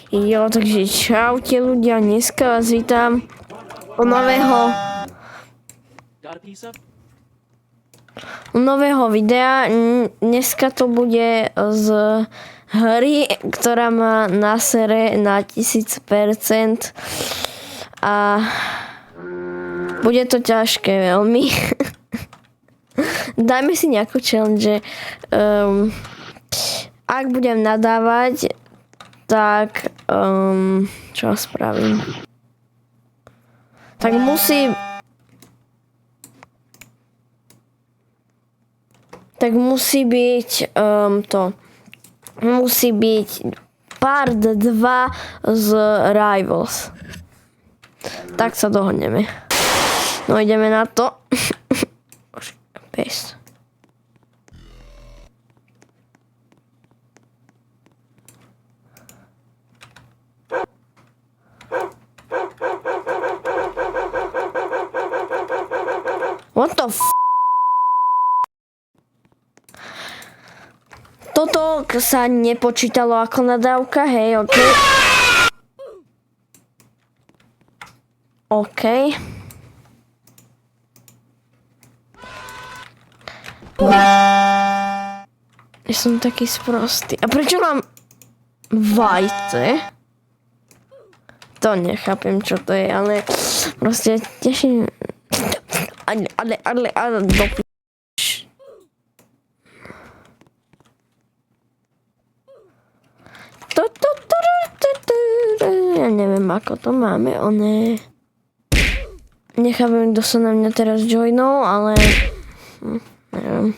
Jo, takže čaute ľudia, dneska vás vítam u nového videa. Dneska to bude z hry, ktorá má na sere na 1000% a bude to ťažké veľmi. Dajme si nejakú challenge. Ak budem nadávať, tak čo spravím? Tak musí byť musí byť part 2 z Rivals. Tak sa dohodneme. No ideme na to. Paste. What the f***? Toto sa nepočítalo ako nadávka, hej, OK. OK. Ja som taký sprostý. A prečo mám vajce? To nechápem, čo to je, ale proste teším. Ale, do ja neviem, ako to máme, nechápem, kto sa na mňa teraz joinol, ale neviem.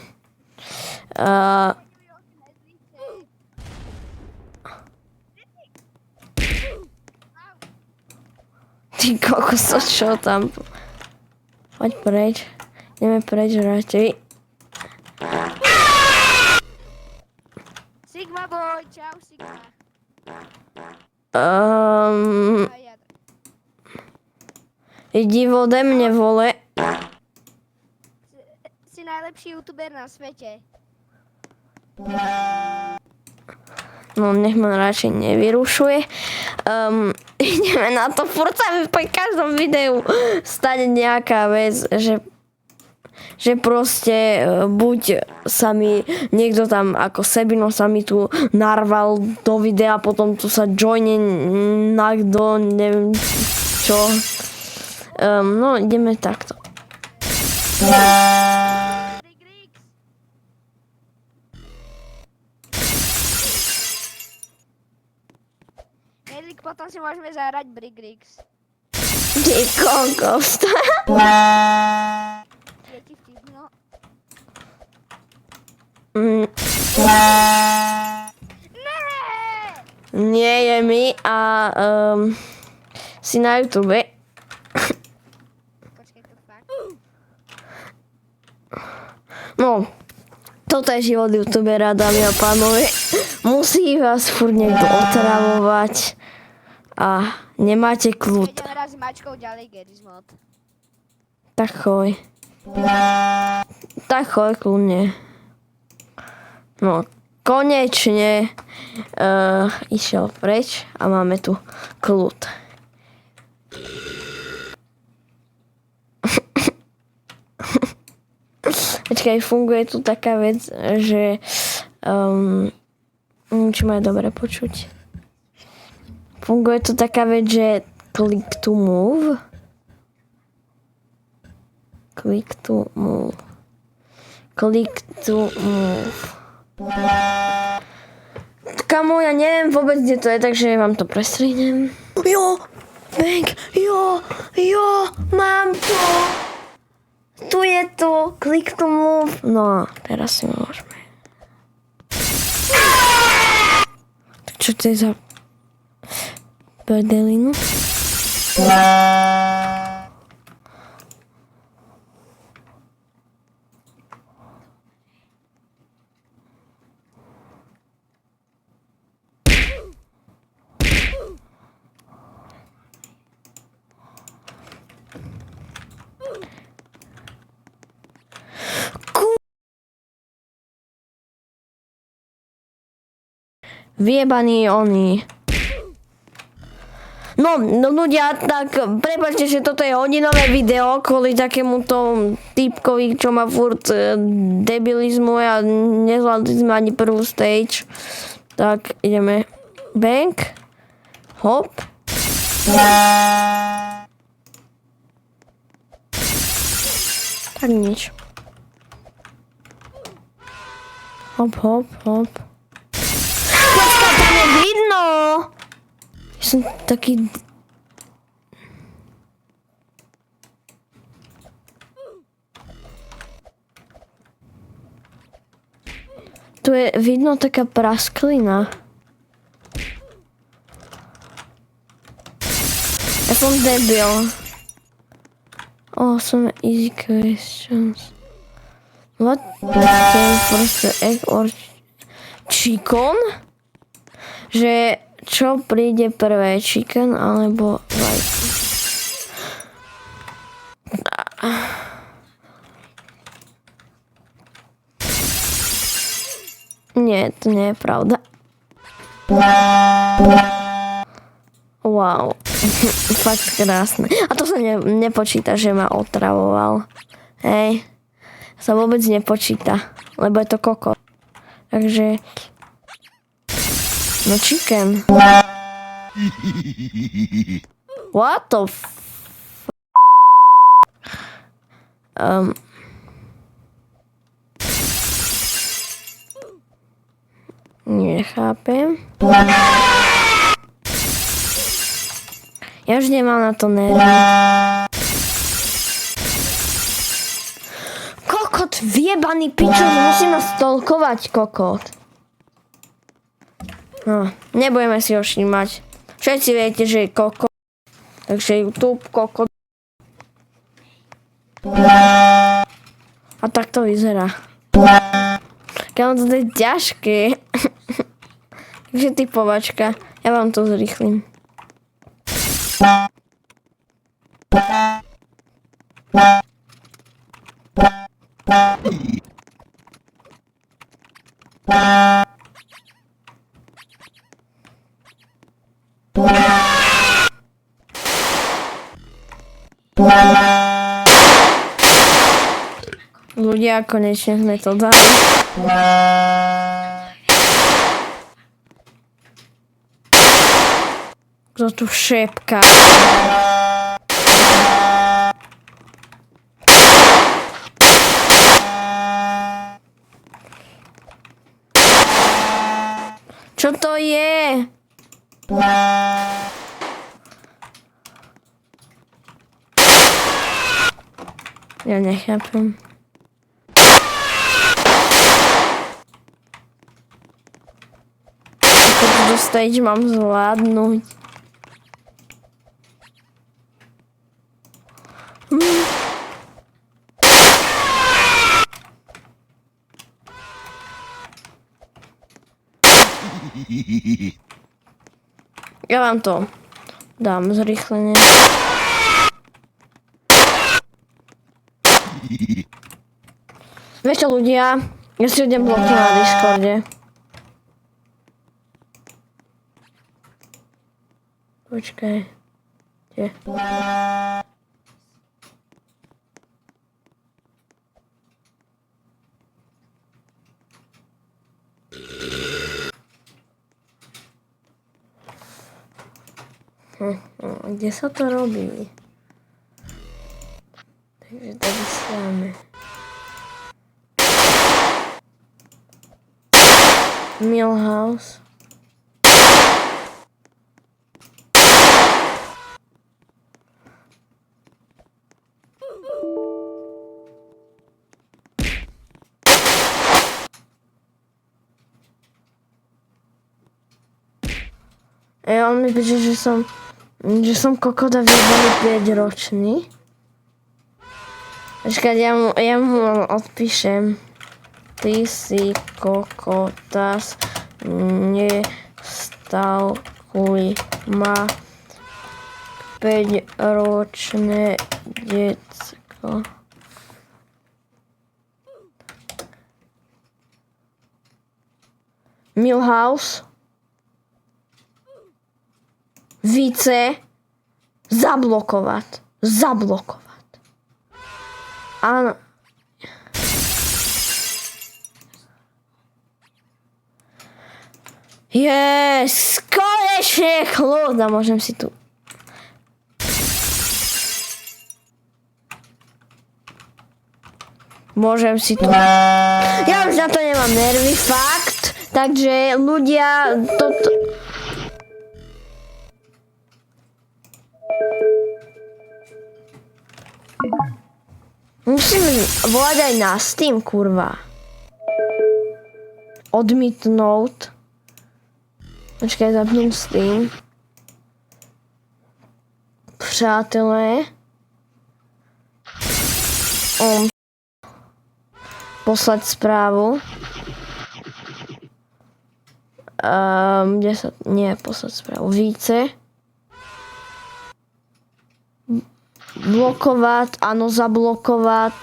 Ty kokos, čo tam? Poď preč. Ideme preč radšej. Sigma boy, čau Sigma. Idi ode mne, vole. Si najlepší youtuber na svete. No, nech ma radšej nevyrušuje. Ideme na to, furt sa mi po každom videu stane nejaká vec, že proste buď sa mi niekto tam ako Sebino sa mi tu narval do videa, potom tu sa joine nakto, neviem čo. No, ideme takto. Potom si môžeme zahrať Brigrix. Ty kokos. Je ti vtipno? Nie je mi a si na YouTube. Počkej, to fakt. No, toto je život youtubera, dámy a pánovi. Musí vás furt niekto otravovať a nemáte kľud. Ideme raz s Mačkou ďalej Garry's Mod. Tak choj. Tak choj, kľudne. No, konečne išiel preč a máme tu kľud. Počkaj, funguje tu taká vec, že či ma je dobre počuť. Funguje tu taká vec, že click to move. Click to move. Click to move. Kamo, ja neviem vôbec, kde to je, takže vám to prestrihnem. Jo, bang, jo, mám to. Tu je to, click to move. No, teraz si môžeme. Tak čo to je za perdelinu? Vyjebaný oni. No ľudia, tak prepáčte, že toto je hodinové video kvôli takémuto typkovi, čo ma furt debilizmuje a nezvládli sme ani prvú stage. Tak ideme. Bang. Hop. Tak nič. Hop, hop, hop. Počkaj, tam je vidno! Ja som taký... Tu je vidno taká prasklina. Ja som debil. Awesome easy questions. What came first, the egg or chicken? Že čo príde prvé, chicken alebo vajce? Nie, to nie je pravda. Wow, fakt krásne. A to sa nepočíta, že ma otravoval. Hej, sa vôbec nepočíta, lebo je to koko. Takže... No chicken. What the Nechápem. Ja už nemám na to nervy. Kokot, vjebaný pičo, musím nás stolkovať, kokot. No, nebudeme si ho všímať. Všetci viete, že je kokot. Takže YouTube, kokot. A tak to vyzerá. Kámo, to je ťažké. Takže typovačka. Ja vám to zrýchlim. Ľudia, konečne sme to dali. Kto tu šepká? Čo to je? Ja nechápem. Ako to stage mám zvládnuť? Ja vám to dám zrýchlenie. Vieš čo, ľudia, ja si idem bloky na Discorde. Počkaj. Kde? Kde sa to robí? Takže to vysielame. Millhouse. On mi píše, že som kokoda vybaný 5-ročný. Počkať, ja mu odpíšem. Ty si kokotas, nestalkuj ma 5-ročné decko. Millhouse. Vice. Zablokovat. Áno. Yes, konečne kľud a môžem si tu. Ja už na to nemám nervy, fakt. Takže ľudia, toto... Musím volať aj na Steam, kurva. Odmítnout. Počkaj, zapnem Steam. Přátelé. Poslať správu. Nie, poslať správu. Více. Blokovat, áno, zablokovat.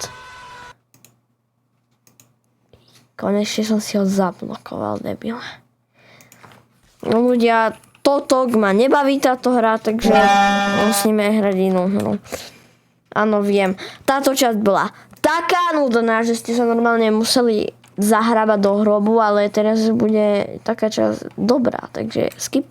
Konečne som si ho zablokoval, debil. No ľudia, toto ma nebaví táto hra, takže musíme hrať inú hru. Áno, viem. Táto časť bola taká nudná, že ste sa normálne museli zahrávať do hrobu, ale teraz bude taká časť dobrá, takže skip.